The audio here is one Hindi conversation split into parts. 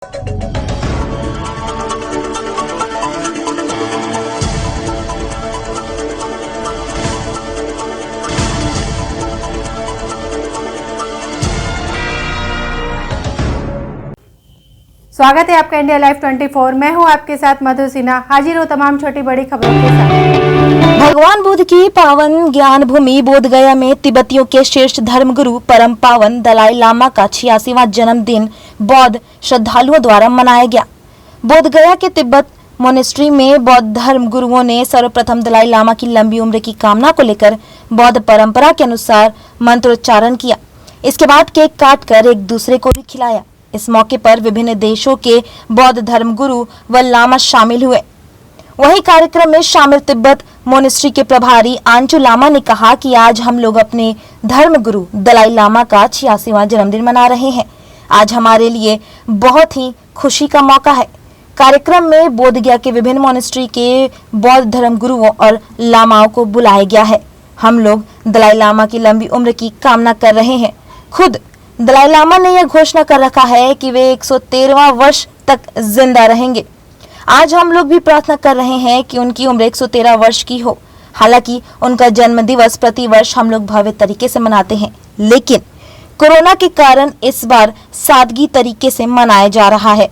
स्वागत है आपका इंडिया लाइव 24। मैं हूं आपके साथ मधु सिन्हा। हाजिर हूं तमाम छोटी बड़ी खबरों के साथ। भगवान बुद्ध की पावन ज्ञान भूमि बोध गया में तिब्बतियों के शीर्ष धर्मगुरु परम पावन दलाई लामा का 86वां जन्मदिन बौद्ध श्रद्धालुओं द्वारा मनाया गया। बोध गया के तिब्बत मोनेस्ट्री में बौद्ध धर्म गुरुओं ने सर्वप्रथम दलाई लामा की लंबी उम्र की कामना को लेकर बौद्ध परंपरा के अनुसार मंत्रोच्चारण किया। इसके बाद केक काटकर एक दूसरे को भी खिलाया। इस मौके पर विभिन्न देशों के बौद्ध धर्मगुरु व लामा शामिल हुए। वहीं कार्यक्रम में शामिल तिब्बत मोनेस्ट्री के प्रभारी आंचू लामा ने कहा कि आज हम लोग अपने धर्मगुरु दलाई लामा का 86वां जन्मदिन मना रहे हैं। आज हमारे लिए बहुत ही खुशी का मौका है। कार्यक्रम में बोध गया के विभिन्न मोनेस्ट्री के बौद्ध धर्मगुरुओं और लामाओं को बुलाया गया है। हम लोग दलाई लामा की लंबी उम्र की कामना कर रहे हैं। खुद दलाई लामा ने यह घोषणा कर रखा है कि वे 113वां वर्ष तक जिंदा रहेंगे। आज हम लोग भी प्रार्थना कर रहे हैं कि उनकी उम्र 113 वर्ष की हो। हालांकि उनका जन्म दिवस प्रतिवर्ष हम लोग भव्य तरीके से मनाते हैं, लेकिन कोरोना के कारण इस बार सादगी तरीके से मनाया जा रहा है।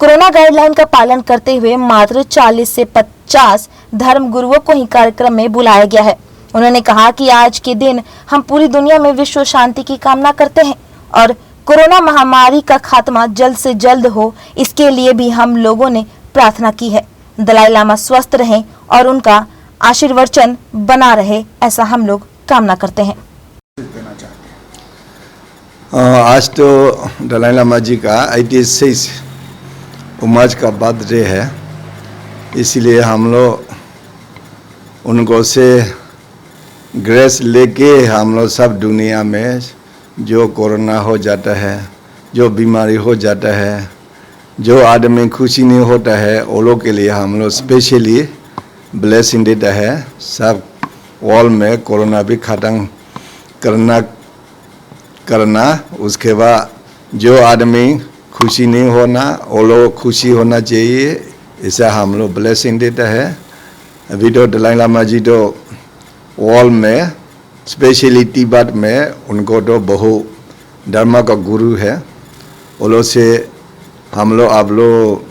कोरोना गाइडलाइन का पालन करते हुए मात्र 40 से 50 धर्म गुरुओं को ही कार्यक्रम में बुलाया गया है। उन्होंने कहा कि आज के दिन हम पूरी दुनिया में विश्व शांति की कामना करते हैं और कोरोना महामारी का खात्मा जल्द से जल्द हो, इसके लिए भी हम लोगों ने प्रार्थना की है। दलाई लामा स्वस्थ रहें और उनका आशीर्वचन बना रहे, ऐसा हम लोग कामना करते हैं। आज तो दलाई लामा जी का 86 उम्र का बर्थडे है, इसलिए हम लोग उनको से ग्रेस लेके हम लोग सब दुनिया में जो कोरोना हो जाता है, जो बीमारी हो जाता है, जो आदमी खुशी नहीं होता है, वो लोग के लिए हम लोग स्पेशली ब्लेसिंग देता है। सब वर्ल्ड में कोरोना भी ख़त्म करना उसके बाद जो आदमी खुशी नहीं होना, वो लोग खुशी होना चाहिए, ऐसा हम लोग ब्लेसिंग देता है। अभी तो दलाई लामा जी तो वर्ल्ड में स्पेशली तिब्बत में उनको तो बहु धर्म का गुरु है। वो लोग से हम लोग आप लोग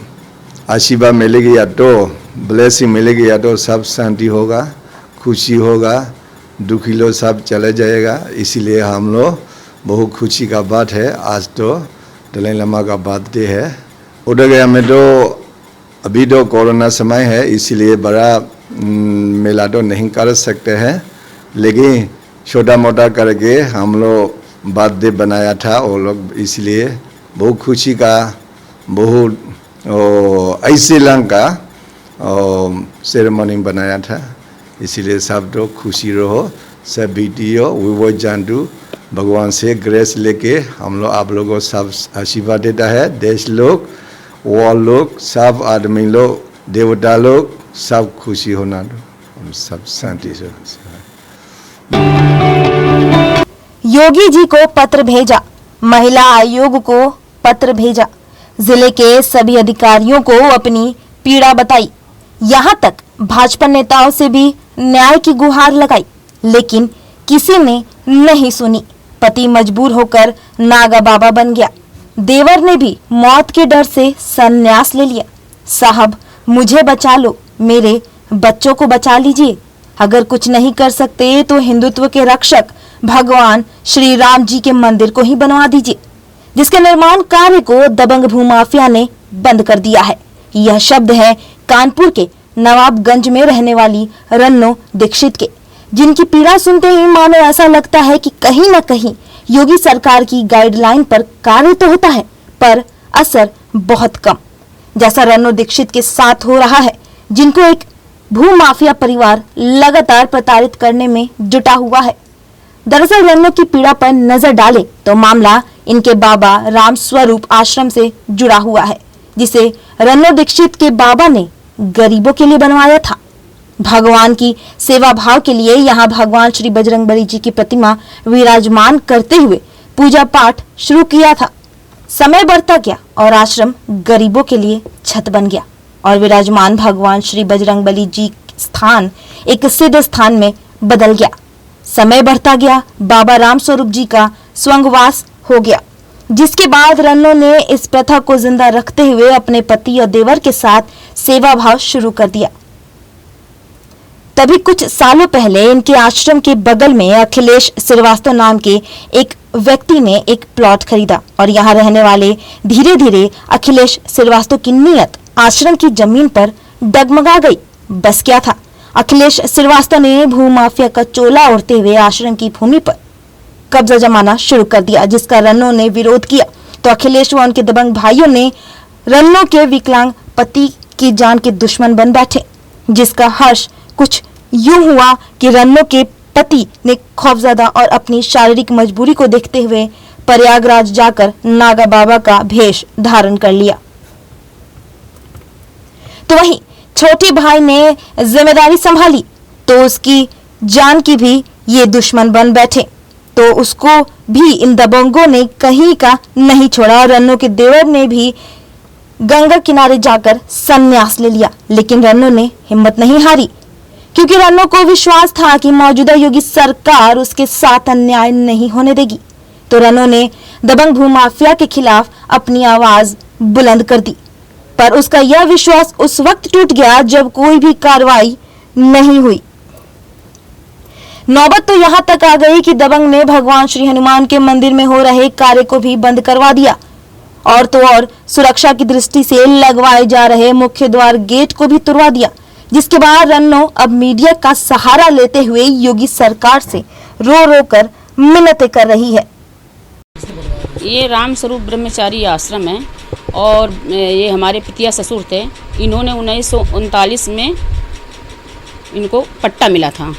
आशीर्वाद मिलेगी या तो ब्लेसिंग मिलेगी या तो सब शांति होगा, खुशी होगा, दुखी लोग सब चले जाएगा। इसीलिए हम लोग बहुत खुशी का बात है। आज तो दलाई लामा का बर्थडे है। बोध गया में तो अभी तो कोरोना समय है, इसीलिए बड़ा मेला तो नहीं कर सकते हैं, लेकिन छोटा मोटा करके हम लोग बर्थडे बनाया था वो लोग, इसलिए बहुत खुशी का बहुत ऐसे लंग का सेरेमनी बनाया था। इसीलिए सब तो खुशी रहो, सब वीडियो वो जानू भगवान से ग्रेस लेके हम लोग आप लोगों को सब आशीर्वाद देता है। देश लोग, वर्ल्ड लोग, सब आदमी लोग, देवता लोग, सब खुशी होना दो, सब शांति से। योगी जी को पत्र भेजा, महिला आयोग को पत्र भेजा, जिले के सभी अधिकारियों को अपनी पीड़ा बताई। यहां तक भाजपा नेताओं से भी न्याय की गुहार लगाई, लेकिन किसी ने नहीं सुनी। पति मजबूर होकर नागा बाबा बन गया। देवर ने भी मौत के डर से संन्यास ले लिया। साहब मुझे बचा लो, मेरे बच्चों को बचा लीजिए। अगर कुछ नहीं कर सकते तो हिंदुत्व के रक्षक भगवान श्री राम जी के मंदिर को ही बनवा दीजिए, जिसके निर्माण कार्य को दबंग भूमाफिया ने बंद कर दिया है। यह शब्द है कानपुर के नवाबगंज में रहने वाली रन्नो दीक्षित के, जिनकी पीड़ा सुनते ही मानो ऐसा लगता है कि कहीं न कहीं योगी सरकार की गाइडलाइन पर कार्य तो होता है, पर असर बहुत कम, जैसा रन्नो दीक्षित के साथ हो रहा है, जिनको एक भूमाफिया परिवार लगातार प्रताड़ित करने में जुटा हुआ है। दरअसल रन्नो की पीड़ा पर नजर डाले तो मामला इनके बाबा राम स्वरूप आश्रम से जुड़ा हुआ है, जिसे रन्नो दीक्षित के बाबा ने गरीबों के लिए बनवाया था। भगवान की सेवा भाव के लिए यहाँ भगवान श्री बजरंगबली जी की प्रतिमा विराजमान करते हुए पूजा पाठ शुरू किया था। समय बढ़ता गया और आश्रम गरीबों के लिए छत बन गया और विराजमान भगवान श्री बजरंगबली जी स्थान एक सिद्ध स्थान में बदल गया। समय बढ़ता गया, बाबा राम स्वरूप जी का स्वंगवास हो गया, जिसके बाद रन्नो ने इस प्रथा को जिंदा रखते हुए अपने पति और देवर के साथ सेवा भाव शुरू कर दिया। तभी कुछ सालों पहले इनके आश्रम के बगल में अखिलेश श्रीवास्तव नाम के एक व्यक्ति ने एक प्लॉट खरीदा और यहाँ रहने वाले धीरे धीरे अखिलेश श्रीवास्तव की नीयत आश्रम की जमीन पर डगमगा गई। बस क्या था, अखिलेश श्रीवास्तव ने भूमाफिया का चोला ओढ़ते हुए आश्रम की भूमि पर कब्जा जमाना शुरू कर दिया, जिसका रन्नो ने विरोध किया तो अखिलेश व उनके दबंग भाइयों ने रन्नो के विकलांग पति की जान के दुश्मन बन बैठे, जिसका हर्ष कुछ यूं हुआ कि रन्नो के पति ने खौफजदा और अपनी शारीरिक मजबूरी को देखते हुए प्रयागराज जाकर नागा बाबा का भेष धारण कर लिया। तो वहीं छोटे भाई ने जिम्मेदारी संभाली तो उसकी जान की भी ये दुश्मन बन बैठे, तो उसको भी इन दबंगों ने कहीं का नहीं छोड़ा और रन्नो के देवर ने भी गंगा किनारे जाकर संन्यास ले लिया। लेकिन रन्नो ने हिम्मत नहीं हारी, क्योंकि रन्नो को विश्वास था कि मौजूदा योगी सरकार उसके साथ अन्याय नहीं होने देगी। तो रन्नो ने दबंग भूमाफिया के खिलाफ अपनी आवाज बुलंद कर दी, पर उसका यह विश्वास उस वक्त टूट गया जब कोई भी कार्रवाई नहीं हुई। नौबत तो यहाँ तक आ गई कि दबंग ने भगवान श्री हनुमान के मंदिर में हो रहे कार्य को भी बंद करवा दिया और तो और सुरक्षा की दृष्टि से लगवाए जा रहे मुख्य द्वार गेट को भी तुड़वा दिया, जिसके बाद रन्नो अब मीडिया का सहारा लेते हुए योगी सरकार से रो रो कर मिन्नतें कर रही है। ये राम स्वरूप ब्रह्मचारी आश्रम है और ये हमारे पितिया ससुर थे। इन्होंने 1939 में इनको पट्टा मिला था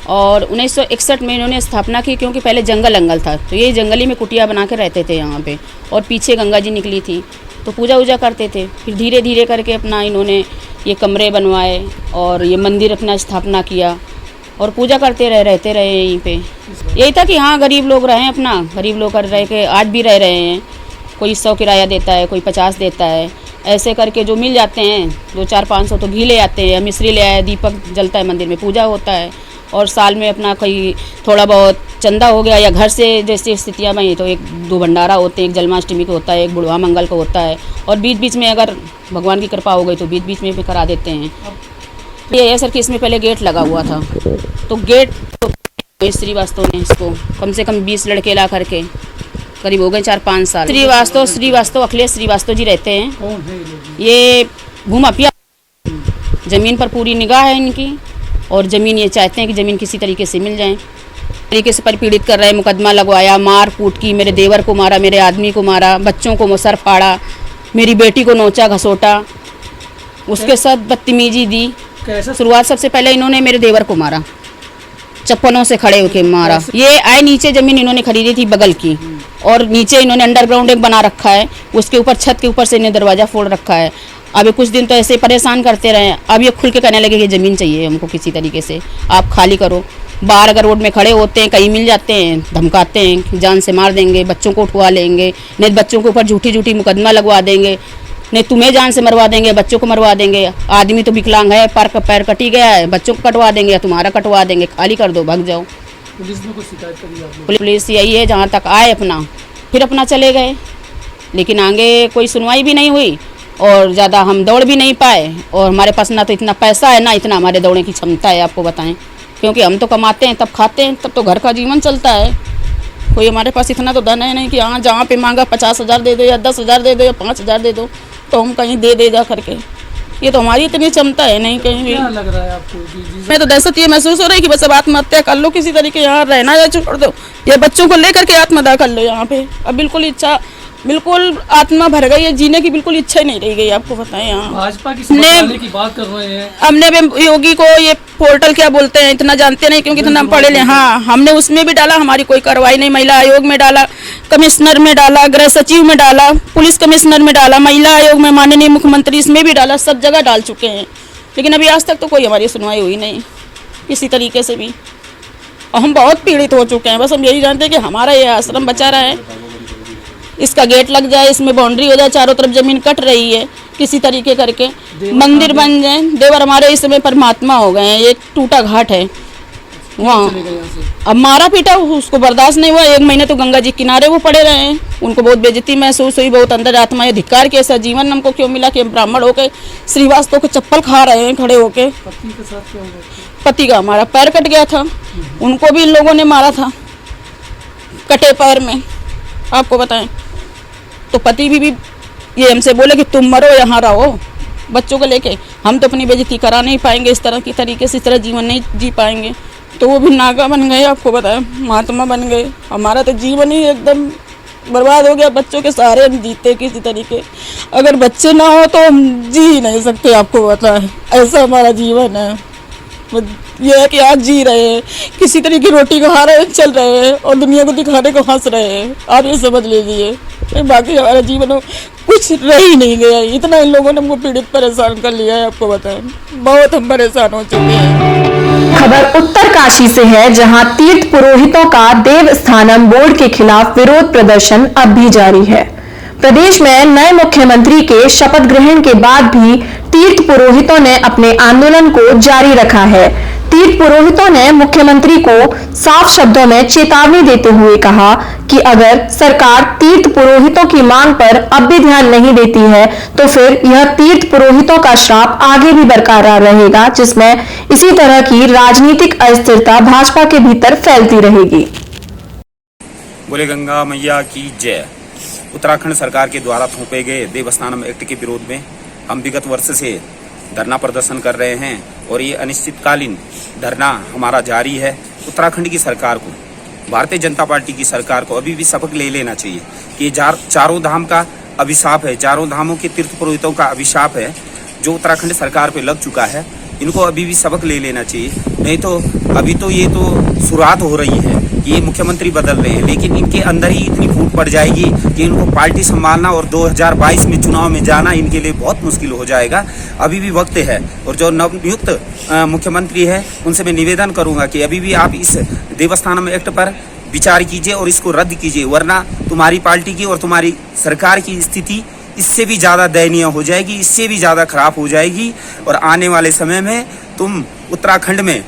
और 1961 में इन्होंने स्थापना की, क्योंकि पहले जंगल था तो ये जंगली में कुटिया बना के रहते थे यहाँ पे, और पीछे गंगा जी निकली थी तो पूजा वूजा करते थे। फिर धीरे धीरे करके अपना इन्होंने ये कमरे बनवाए और ये मंदिर अपना स्थापना किया और पूजा करते रहते रहे यहीं पे। यही था कि हाँ गरीब लोग रहें, अपना गरीब लोग कर रहे के आज भी रह रहे हैं। कोई 100 किराया देता है, कोई 50 देता है, ऐसे करके जो मिल जाते हैं 2-4-500 तो घी ले आते हैं, मिश्री ले आए, दीपक जलता है, मंदिर में पूजा होता है और साल में अपना कोई थोड़ा बहुत चंदा हो गया या घर से जैसी स्थितियाँ बनी तो 1-2 भंडारा होते हैं, एक जन्माष्टमी को होता है, एक बुढ़वा मंगल को होता है और बीच बीच में अगर भगवान की कृपा हो गई तो बीच बीच में भी करा देते हैं। ये है सर कि इसमें पहले गेट लगा हुआ था तो गेट तो श्रीवास्तव ने इसको कम से कम 20 लड़के ला करके करीब हो गए 4-5 साल। श्रीवास्तव अखिलेश श्रीवास्तव जी रहते हैं। ये भूमाफिया जमीन पर पूरी निगाह है इनकी और ज़मीन ये चाहते हैं कि ज़मीन किसी तरीके से मिल जाए। तरीके से परिपीड़ित कर रहे हैं, मुकदमा लगवाया, मार कूट की, मेरे देवर को मारा, मेरे आदमी को मारा, बच्चों को सर फाड़ा, मेरी बेटी को नोचा घसोटा, उसके साथ बदतमीजी दी। शुरुआत सबसे पहले इन्होंने मेरे देवर को मारा, चप्पलों से खड़े होकर मारा। ये आए नीचे ज़मीन इन्होंने खरीदी थी बगल की और नीचे इन्होंने अंडरग्राउंड एक बना रखा है, उसके ऊपर छत के ऊपर से इन्हें दरवाज़ा फोड़ रखा है। अभी कुछ दिन तो ऐसे परेशान करते रहे, अब ये खुल के कहने लगे कि ज़मीन चाहिए हमको किसी तरीके से, आप खाली करो। बाहर अगर रोड में खड़े होते हैं, कहीं मिल जाते हैं, धमकाते हैं, जान से मार देंगे, बच्चों को उठवा लेंगे, नहीं बच्चों के ऊपर झूठी मुकदमा लगवा देंगे, नहीं तुम्हें जान से मरवा देंगे, बच्चों को मरवा देंगे। आदमी तो विकलांग है, पैर कटी गया है, बच्चों को कटवा देंगे या तुम्हारा कटवा देंगे, खाली कर दो, भाग जाओ। पुलिस में कुछ शिकायत करी आपने? पुलिस यही है जहाँ तक आए अपना फिर अपना चले गए, लेकिन आगे कोई सुनवाई भी नहीं हुई और ज़्यादा हम दौड़ भी नहीं पाए और हमारे पास ना तो इतना पैसा है ना इतना हमारे दौड़ने की क्षमता है, आपको बताएं, क्योंकि हम तो कमाते हैं तब खाते हैं तब तो घर का जीवन चलता है। कोई हमारे पास इतना तो धन है नहीं कि हाँ जहाँ पे मांगा 50,000 दे दो या 10,000 दे दो या 5,000 दे दो तो हम कहीं दे जा करके, ये तो हमारी इतनी क्षमता है नहीं कहीं भी। क्या लग रहा है आपको? मैं तो दहशत ये महसूस हो रही है कि बस अब आत्महत्या कर लो किसी तरीके, यहाँ रहना या छोड़ दो, ये बच्चों को लेकर के आत्महत्या कर लो यहाँ पे। अब बिल्कुल इच्छा, बिल्कुल आत्मा भर गई है, जीने की बिल्कुल इच्छा ही नहीं रह गई, आपको बताएं। यहाँ भाजपा की समझाने की बात कर रहे हैं, हमने भी योगी को ये पोर्टल क्या बोलते हैं इतना जानते नहीं, क्योंकि इतना पढ़े ले। हाँ हमने उसमें भी डाला, हमारी कोई कार्रवाई नहीं, महिला आयोग में डाला, कमिश्नर में डाला, गृह सचिव में डाला, पुलिस कमिश्नर में डाला, महिला आयोग में माननीय मुख्यमंत्री इसमें भी डाला, सब जगह डाल चुके हैं, लेकिन अभी आज तक तो कोई हमारी सुनवाई हुई नहीं किसी तरीके से भी। और हम बहुत पीड़ित हो चुके हैं, बस हम यही जानते हैं कि हमारा ये आश्रम बचा रहा है, इसका गेट लग जाए, इसमें बाउंड्री हो जाए, चारों तरफ जमीन कट रही है किसी तरीके करके, मंदिर बन जाए। देवर हमारे इस समय परमात्मा हो गए हैं, एक टूटा घाट है वहाँ। चले गए यहाँ से। अब मारा पीटा उसको बर्दाश्त नहीं हुआ, 1 महीने तो गंगा जी किनारे वो पड़े रहे हैं। उनको बहुत बेइज्जती महसूस हुई, बहुत अंदर आत्मा ये धिक्कार के ऐसा जीवन हमको क्यों मिला कि हम ब्राह्मण होके श्रीवास्तव को चप्पल खा रहे हैं खड़े होके। पत्नी के साथ क्या हुआ? पति का हमारा पैर कट गया था, उनको भी इन लोगों ने मारा था कटे पैर में, आपको बताएं। तो पति भी ये हमसे बोले कि तुम मरो यहाँ रहो बच्चों को लेके, हम तो अपनी बेइज्जती करा नहीं पाएंगे, इस तरह की तरीके से इस तरह जीवन नहीं जी पाएंगे। तो वो भी नागा बन गए, आपको बताएं, महात्मा बन गए। हमारा तो जीवन ही एकदम बर्बाद हो गया, बच्चों के सहारे हम जीते किसी तरीके। अगर बच्चे ना हो तो हम जी ही नहीं सकते, आपको पता है, ऐसा हमारा जीवन है। ये है कि आज जी रहे हैं, किसी तरह की रोटी खा रहे हैं, चल रहे हैं और दुनिया को दिखाने को हंस रहे हैं, आप ये समझ लीजिए। बाकी हमारा जीवन कुछ रह ही नहीं गया, इतना इन लोगों ने हमको पीड़ित परेशान कर लिया है, आपको बताएं, बहुत हम परेशान हो चुके हैं। खबर उत्तरकाशी से है, जहां तीर्थ पुरोहितों का देवस्थानम बोर्ड के खिलाफ विरोध प्रदर्शन अब भी जारी है। प्रदेश में नए मुख्यमंत्री के शपथ ग्रहण के बाद भी तीर्थ पुरोहितों ने अपने आंदोलन को जारी रखा है। तीर्थ पुरोहितों ने मुख्यमंत्री को साफ शब्दों में चेतावनी देते हुए कहा कि अगर सरकार तीर्थ पुरोहितों की मांग पर अब भी ध्यान नहीं देती है तो फिर यह तीर्थ पुरोहितों का श्राप आगे भी बरकरार रहेगा, जिसमें इसी तरह की राजनीतिक अस्थिरता भाजपा के भीतर फैलती रहेगी। बोले गंगा मैया की जय। उत्तराखंड सरकार के द्वारा थोपे गए देवस्थानम एक्ट के विरोध में हम विगत वर्ष से धरना प्रदर्शन कर रहे हैं और ये अनिश्चितकालीन धरना हमारा जारी है। उत्तराखंड की सरकार को, भारतीय जनता पार्टी की सरकार को अभी भी सबक ले लेना चाहिए कि चारों धाम का अभिशाप है, चारों धामों के तीर्थ पुरोहितों का अभिशाप है जो उत्तराखंड सरकार पे लग चुका है। इनको अभी भी सबक ले लेना चाहिए, नहीं तो अभी तो ये तो शुरुआत हो रही है, ये मुख्यमंत्री बदल रहे हैं, लेकिन इनके अंदर ही इतनी फूट पड़ जाएगी कि इनको पार्टी संभालना और 2022 में चुनाव में जाना इनके लिए बहुत मुश्किल हो जाएगा। अभी भी वक्त है और जो नवनियुक्त मुख्यमंत्री है उनसे मैं निवेदन करूंगा कि अभी भी आप इस देवस्थानम एक्ट पर विचार कीजिए और इसको रद्द कीजिए, वरना तुम्हारी पार्टी की और तुम्हारी सरकार की स्थिति इससे भी ज़्यादा दयनीय हो जाएगी, इससे भी ज़्यादा खराब हो जाएगी और आने वाले समय में तुम उत्तराखंड में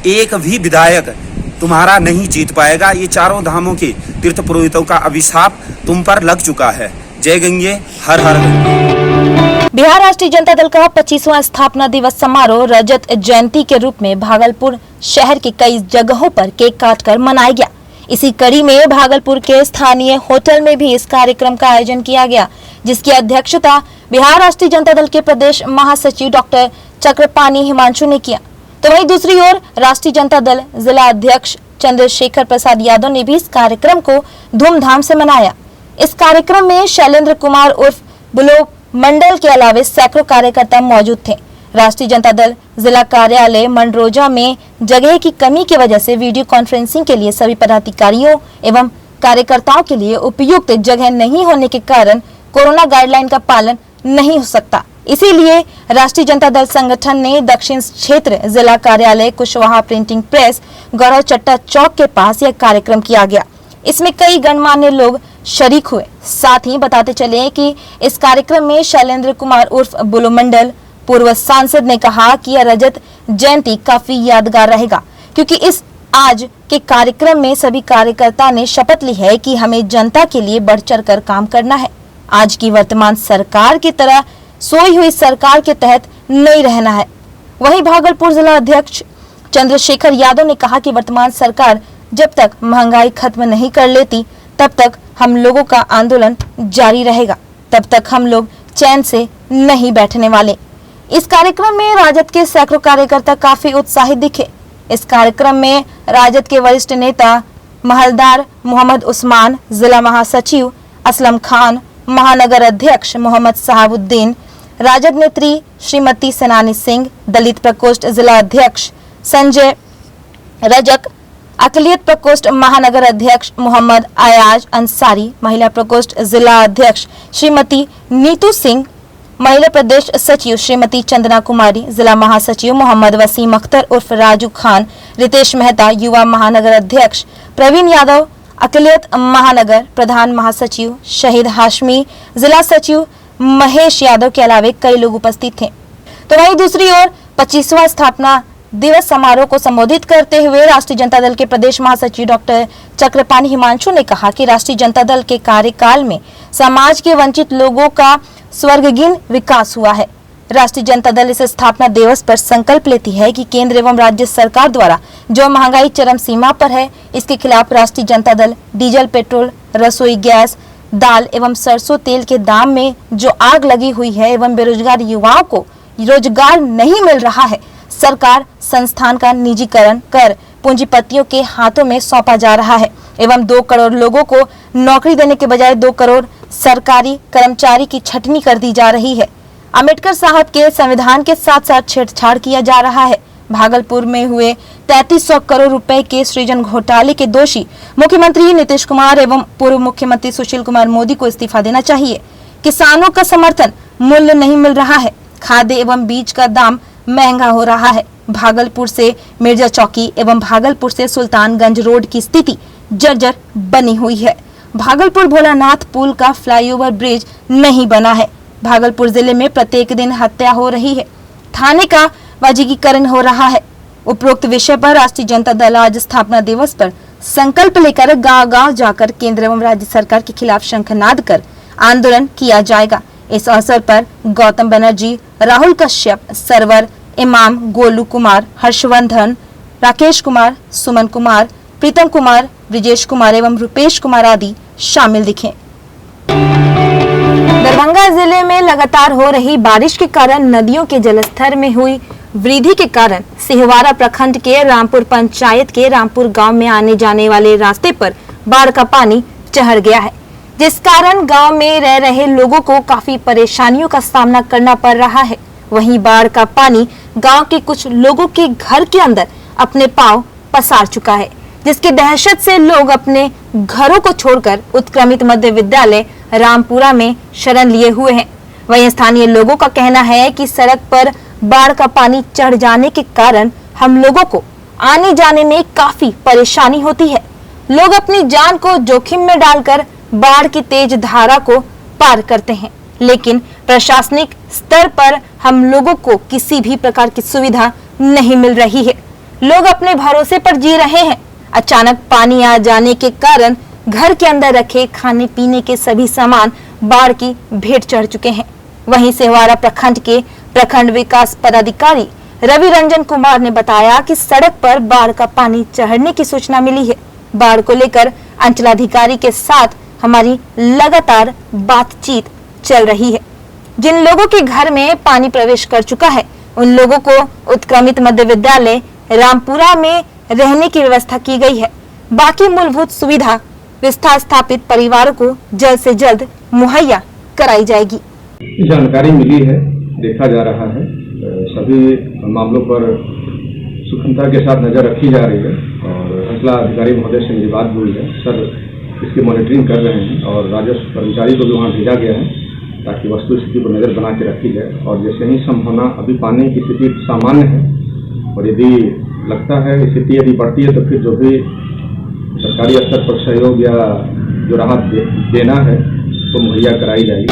एक भी विधायक तुम्हारा नहीं जीत पाएगा। ये चारों धामों के तीर्थ पुरोहितों का अभिशाप तुम पर लग चुका है। जय गंगे, हर हर गंगे। बिहार राष्ट्रीय जनता दल का 25वां स्थापना दिवस समारोह रजत जयंती के रूप में भागलपुर शहर के कई जगहों पर केक काटकर मनाया गया। इसी कड़ी में भागलपुर के स्थानीय होटल में भी इस कार्यक्रम का आयोजन किया गया, जिसकी अध्यक्षता बिहार राष्ट्रीय जनता दल के प्रदेश महासचिव डॉक्टर चक्रपाणी हिमांशु ने किया। तो वहीं दूसरी ओर राष्ट्रीय जनता दल जिला अध्यक्ष चंद्रशेखर प्रसाद यादव ने भी इस कार्यक्रम को धूमधाम से मनाया। इस कार्यक्रम में शैलेंद्र कुमार उर्फ बुलो मंडल के अलावा सैकड़ों कार्यकर्ता मौजूद थे। राष्ट्रीय जनता दल जिला कार्यालय मंडरोजा में जगह की कमी की वजह से वीडियो कॉन्फ्रेंसिंग के लिए सभी पदाधिकारियों एवं कार्यकर्ताओं के लिए उपयुक्त जगह नहीं होने के कारण कोरोना गाइडलाइन का पालन नहीं हो सकता। इसीलिए राष्ट्रीय जनता दल संगठन ने दक्षिण क्षेत्र जिला कार्यालय कुशवाहा प्रिंटिंग प्रेस गौरव चट्टा चौक के पास यह कार्यक्रम किया गया। इसमें कई गणमान्य लोग शरीक हुए। साथ ही बताते चले कि इस कार्यक्रम में शैलेंद्र कुमार उर्फ बुलो मंडल पूर्व सांसद ने कहा कि यह रजत जयंती काफी यादगार रहेगा, क्योंकि इस आज के कार्यक्रम में सभी कार्यकर्ता ने शपथ ली है कि हमें जनता के लिए बढ़ चढ़ कर काम करना है। आज की वर्तमान सरकार की तरह सोई हुई सरकार के तहत नहीं रहना है। वहीं भागलपुर जिला अध्यक्ष चंद्रशेखर यादव ने कहा कि वर्तमान सरकार जब तक महंगाई खत्म नहीं कर लेती तब तक हम लोगों का आंदोलन जारी रहेगा, तब तक हम लोग चैन से नहीं बैठने वाले। इस कार्यक्रम में राजद के सैकड़ों कार्यकर्ता काफी उत्साहित दिखे। इस कार्यक्रम में राजद के वरिष्ठ नेता महलदार मोहम्मद उस्मान, जिला महासचिव असलम खान, महानगर अध्यक्ष मोहम्मद साहबुद्दीन, राजद नेत्री श्रीमती सेनानी सिंह, दलित प्रकोष्ठ जिला अध्यक्ष संजय रजक, अकलियत प्रकोष्ठ महानगर अध्यक्ष मोहम्मद अयाज अंसारी, महिला प्रकोष्ठ जिला अध्यक्ष श्रीमती नीतू सिंह, महिला प्रदेश सचिव श्रीमती चंदना कुमारी, जिला महासचिव मोहम्मद वसीम अख्तर उर्फ राजू खान, रितेश मेहता, युवा महानगर अध्यक्ष प्रवीण यादव, अकलियत महानगर प्रधान महासचिव शहीद हाशमी, जिला सचिव महेश यादव के अलावा कई लोग उपस्थित थे। तो वहीं दूसरी ओर 25वां स्थापना दिवस समारोह को संबोधित करते हुए राष्ट्रीय जनता दल के प्रदेश महासचिव डॉक्टर चक्रपाणी हिमांशु ने कहा कि राष्ट्रीय जनता दल के कार्यकाल में समाज के वंचित लोगों का स्वर्गीय विकास हुआ है। राष्ट्रीय जनता दल इस स्थापना दिवस पर संकल्प लेती है कि केंद्र एवं राज्य सरकार द्वारा जो महंगाई चरम सीमा पर है, इसके खिलाफ राष्ट्रीय जनता दल डीजल, पेट्रोल, रसोई गैस, दाल एवं सरसों तेल के दाम में जो आग लगी हुई है एवं बेरोजगार युवाओं को रोजगार नहीं मिल रहा है, सरकार संस्थान का निजीकरण कर पूंजीपतियों के हाथों में सौंपा जा रहा है एवं 2 करोड़ लोगों को नौकरी देने के बजाय 2 करोड़ सरकारी कर्मचारी की छटनी कर दी जा रही है। अम्बेडकर साहब के संविधान के साथ साथ छेड़छाड़ किया जा रहा है। भागलपुर में हुए 3300 करोड़ रुपए के सृजन घोटाले के दोषी मुख्यमंत्री नीतीश कुमार एवं पूर्व मुख्यमंत्री सुशील कुमार मोदी को इस्तीफा देना चाहिए। किसानों का समर्थन मूल्य नहीं मिल रहा है। खाद्य एवं बीज का दाम महंगा हो रहा है। भागलपुर से मिर्जा चौकी एवं भागलपुर से सुल्तानगंज रोड की स्थिति जर्जर बनी हुई है। भागलपुर भोलानाथ पुल का फ्लाईओवर ब्रिज नहीं बना है। भागलपुर जिले में प्रत्येक दिन हत्या हो रही है। थाने का वाजिगीकरण हो रहा है। उपरोक्त विषय पर राष्ट्रीय जनता दल आज स्थापना दिवस पर संकल्प लेकर गांव-गांव जाकर केंद्र एवं राज्य सरकार के खिलाफ शंखनाद कर आंदोलन किया जाएगा। इस अवसर पर गौतम बनर्जी, राहुल कश्यप, सरवर, इमाम, गोलू कुमार, हर्षवर्धन, राकेश कुमार, सुमन कुमार, प्रीतम कुमार, ब्रिजेश कुमार एवं रुपेश कुमार आदि शामिल दिखे। दरभंगा जिले में लगातार हो रही बारिश के कारण नदियों के जलस्तर में हुई वृद्धि के कारण सिहवारा प्रखंड के रामपुर पंचायत के रामपुर गांव में आने जाने वाले रास्ते पर बाढ़ का पानी चढ़ गया है, जिस कारण गांव में रह रहे लोगों को काफी परेशानियों का सामना करना पड़ रहा है। वहीं बाढ़ का पानी गांव के कुछ लोगों के घर के अंदर अपने पांव पसार चुका है, जिसकी दहशत से लोग अपने घरों को छोड़कर उत्क्रमित मध्य विद्यालय रामपुरा में शरण लिए हुए हैं। वहीं स्थानीय लोगों का कहना है कि सड़क पर बाढ़ का पानी चढ़ जाने के कारण हम लोगों को आने जाने में काफी परेशानी होती है। लोग अपनी जान को जोखिम में डालकर बाढ़ की तेज धारा को पार करते हैं, लेकिन प्रशासनिक स्तर पर हम लोगों को किसी भी प्रकार की सुविधा नहीं मिल रही है। लोग अपने भरोसे पर जी रहे हैं। अचानक पानी आ जाने के कारण घर के अंदर रखे खाने पीने के सभी सामान बाढ़ की भेंट चढ़ चुके हैं। वहीं सिहवारा प्रखंड के प्रखंड विकास पदाधिकारी रवि रंजन कुमार ने बताया कि सड़क पर बाढ़ का पानी चढ़ने की सूचना मिली है। बाढ़ को लेकर अंचलाधिकारी के साथ हमारी लगातार बातचीत चल रही है। जिन लोगों के घर में पानी प्रवेश कर चुका है, उन लोगों को उत्क्रमित मध्य विद्यालय रामपुरा में रहने की व्यवस्था की गई है। बाकी मूलभूत सुविधा विस्थापित परिवारों को जल्द से जल्द मुहैया कराई जाएगी। जानकारी मिली है, देखा जा रहा है, सभी मामलों पर सूक्ष्मता के साथ नजर रखी जा रही है और अंचला अधिकारी महोदय से मेरी बात हुई है। सर इसकी मॉनिटरिंग कर रहे हैं और राजस्व कर्मचारी को भी वहाँ भेजा गया है ताकि वस्तु स्थिति पर नजर बना के रखी जाए और जैसे ही संभावना अभी पानी की स्थिति सामान्य है और यदि लगता है स्थिति यदि बढ़ती है तो फिर जो भी सरकारी स्तर पर सहयोग या जो राहत देना है तो मुहैया कराई जाएगी।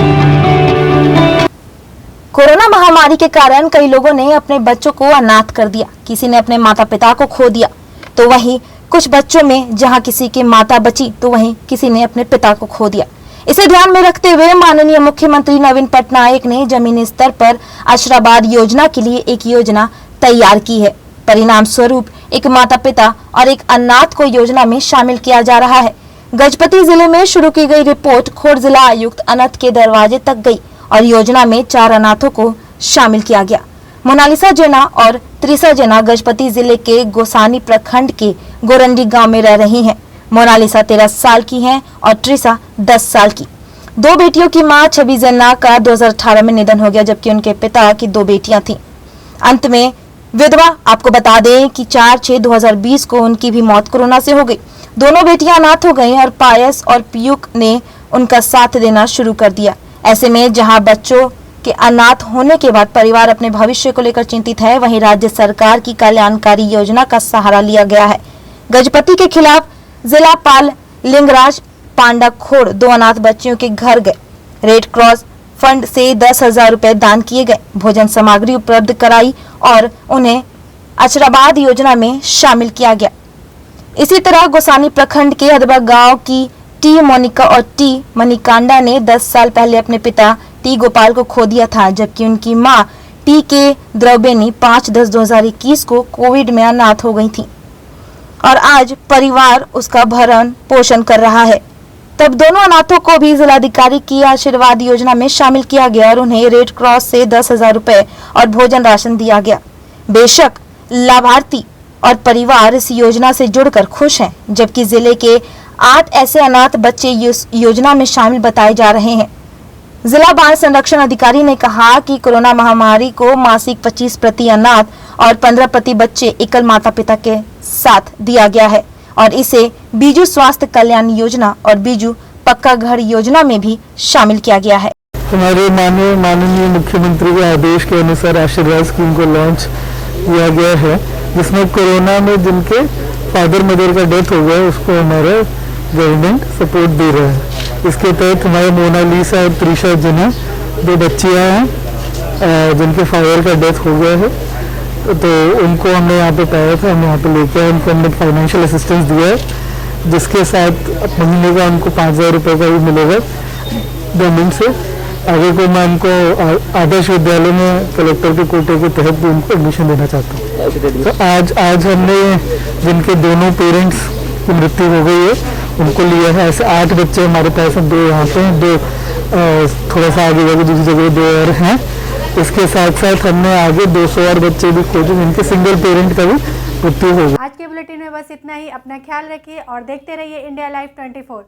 कोरोना महामारी के कारण कई लोगों ने अपने बच्चों को अनाथ कर दिया, किसी ने अपने माता पिता को खो दिया, तो वहीं कुछ बच्चों में जहां किसी की माता बची तो वहीं किसी ने अपने पिता को खो दिया। इसे ध्यान में रखते हुए माननीय मुख्यमंत्री नवीन पटनायक ने जमीनी स्तर पर आश्राबाद योजना के लिए एक योजना तैयार की है। परिणाम स्वरूप एक माता पिता और एक अनाथ को योजना में शामिल किया जा रहा है। गजपति जिले में शुरू की गई रिपोर्ट खोड़ जिला आयुक्त अनंत के दरवाजे तक गई और योजना में 4 अनाथों को शामिल किया गया। मोनालिसा जेना और त्रिसा जेना गजपति जिले के गोसानी प्रखंड के गोरंडी गांव में रह रही हैं। मोनालिसा 13 साल की हैं और त्रिसा 10 साल की। 2 बेटियों की मां 26 जेना का 2018 में निधन हो गया, जबकि उनके पिता की 2 बेटियां थीं। अंत में विधवा, आपको बता दें कि 4/6/2020 को उनकी भी मौत कोरोना से हो गई। दोनों बेटियां अनाथ हो गईं और पायस और पीयूष ने उनका साथ देना शुरू कर दिया। ऐसे में जहां बच्चों के अनाथ होने के बाद परिवार अपने भविष्य को लेकर चिंतित है, वहीं राज्य सरकार की कल्याणकारी योजना का सहारा लिया गया है। गजपति के खिलाफ जिला पाल लिंगराज पांडाखोड़ 2 अनाथ बच्चियों के घर गए। रेड क्रॉस फंड से 10,000 रुपए दान किए गए, भोजन सामग्री उपलब्ध कराई और उन्हें अचराबाद योजना में शामिल किया गया। इसी तरह गोसानी प्रखंड के हदबा गांव की टी मोनिका और टी मणिकांडा ने 10 साल पहले अपने पिता टी गोपाल को खो दिया था, जबकि उनकी मां टी के द्रौबेनी 5/10/2021 को कोविड में अनाथ हो गई थी और आज परिवार उसका भरण पोषण कर रहा है। तब दोनों अनाथों को भी जिलाधिकारी की आशीर्वाद योजना में शामिल किया गया और उन्हें रेड क्रॉस से 10,000 रुपए और भोजन राशन दिया गया। बेशक लाभार्थी और परिवार इस योजना से जुड़कर खुश हैं, जबकि जिले के 8 ऐसे अनाथ बच्चे इस योजना में शामिल बताए जा रहे हैं। जिला बाल संरक्षण अधिकारी ने कहा कि कोरोना महामारी को मासिक 25 प्रति अनाथ और 15 प्रति बच्चे एकल माता पिता के साथ दिया गया है और इसे बीजू स्वास्थ्य कल्याण योजना और बीजू पक्का घर योजना में भी शामिल किया गया है। हमारे माननीय मुख्यमंत्री के आदेश के अनुसार आशीर्वाद स्कीम को लॉन्च किया गया है, जिसमें कोरोना में जिनके फादर मदर का डेथ हो गया उसको हमारा गवर्नमेंट सपोर्ट दे रहा है। इसके तहत हमारे मोनालिसा और त्रिशा जिन्हें 2 बच्चियां हैं जिनके फादर का डेथ हो गया है, तो उनको हमने यहाँ पे पाया था, हम यहाँ पे लेके आए, उनको हमने फाइनेंशियल असिस्टेंस दिया है, जिसके साथ महीने का उनको 5,000 रुपये का भी मिलेगा गवर्नमेंट से। आगे को मैं उनको आदर्श विद्यालय में कलेक्टर के कोटे के तहत भी उनको एडमिशन देना चाहता हूँ। तो आज हमने जिनके दोनों पेरेंट्स की मृत्यु हो गई है उनको लिया है। ऐसे 8 बच्चे हमारे पास हैं, 2 यहाँ पे हैं, 2 थोड़ा सा आगे जाके दूसरी जगह 2 और हैं। इसके साथ साथ हमने आगे 200 और बच्चे भी खोजे जिनके सिंगल पेरेंट का भी मृत्यु हो गई। आज के बुलेटिन में बस इतना ही। अपना ख्याल रखिए और देखते रहिए इंडिया लाइव 24।